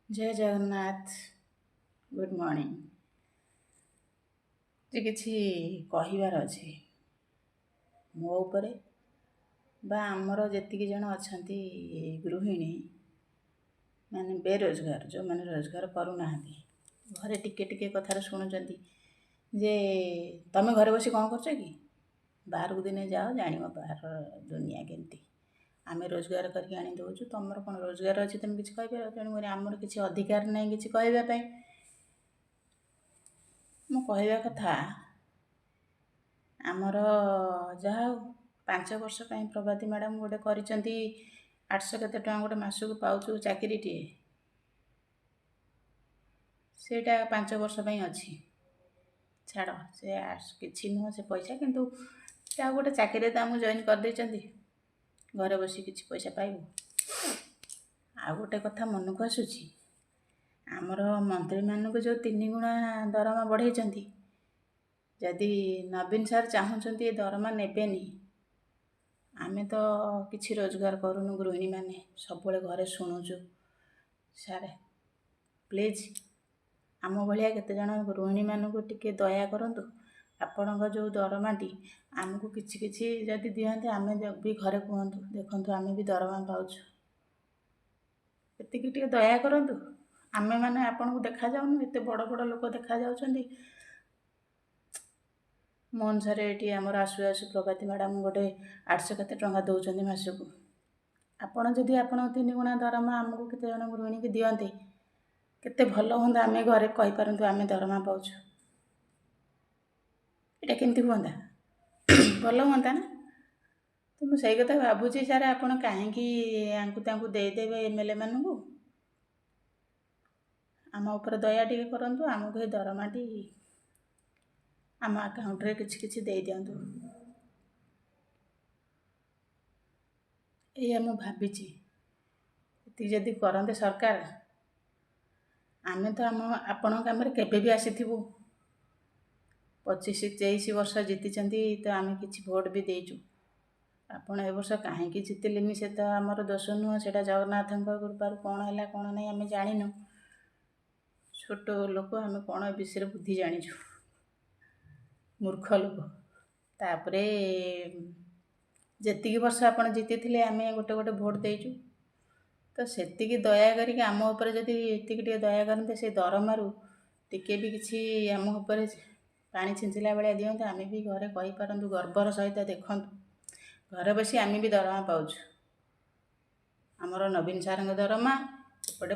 जय Jagannath. Good morning. जे किछि कहिबार अछि मो उपरे बा आमर जेतिकी जन अछंती गृहिणी माने बेरोजगार जो माने रोजगार करूनाहांती घरे टिके टिके कथार शुणुचंती जे तमे घरे बसी कौन करछ कि बाहर को दिने जाओ जानिबो बाहर दुनिया केमती आमे रोजगार करके आनी दउछु तमर कोन रोजगार अछि तमे किछि कहि पार तेणु करे आमर किछि अधिकार नै किछि कहबा पई मो कहबा कथा आमर जहा 5 वर्ष पई प्रभाती मैडम गोटे करिसंती 800 केते टका गोटे मासुक पाउछु चाकरीटिए सेटा 5 वर्ष पई अछि छाड़ से किछि नुह से पैसा किंतु से गोटे चाकरी त हम जॉइन कर देचंती घरे बसी किछि पैसा पाइबो आ गोटे कथा मन को आसुची आमर मंत्री मानक जो 3 गुणा दरमा बढ़ाइचंती जदि नवीन सर चाहूचंती दरमा नेबेनी आमे तो किछि रोजगार करूनु गृहिणी माने सबले घरे शुणुचु सारे प्लीज आम भलिया केते जन गृहिणी मानक टिके दया करंतु आपणक जो दरमाटी आमको किछि किछि जदि दियंते आमे भी घरे कहंतु देखंतु आमे भी दरमा पाउछु एतिकी टिके दया करंतु आमे माने आपनको देखा जाउनु एते बड़ बड़ लोक देखा जाउचंदी मो अनुसार एटी आमर आसु आसु प्रभाती मैडम गोटे 800 केते टंका दउचंदी मासको आपण जदि आपण 3 गुणा दरमा आमको केते जन गृहिणी के दियंते केते भलो होंदा आमे घरे कहि परंतु आमे दरमा पाउछु एटा केमती होंदा भलो होंदा ना तो मु सही कथा भाबुची सारे आपण काहे की आंकु तांकु दे देबे एमएलए मानकु आम ऊपर दया टिके करंतु आमको हे दरमाटी आम अकाउंट रे किछि किछि दे दियंतु एया मु भाबिची एति जदि करंते सरकार आमे तो आम आपण कामरे केबे भी आसीथिबु 25 23 वर्ष जीतिचंती तो आमे किछि वोट भी देइचु आपण ए वर्ष काहे की जितिलेनी से तो हमर दोष नुह सेटा जगन्नाथଙ୍କ कृपार कोन हैला कोन नै आमे जानिनु छोटो लोक आमे कोन विषय बुद्धि जानिछु मूर्ख लोक तापरे जेतिकी वर्ष आपण जीतिथिले आमे गोटे गोटे वोट देइचु तो सेतिकी दया करी आम ऊपर जदि एतिकी टिके दया करनते से दरमारू टिके भी किछि आम ऊपर पानी छिंचिला बेले दियंते आमे भी घरे कहि परंतु गर्वर सहित देखंतु घरे बसी आमे भी दरमा पाउछु आमर नवीन सारंग दरमा एपटे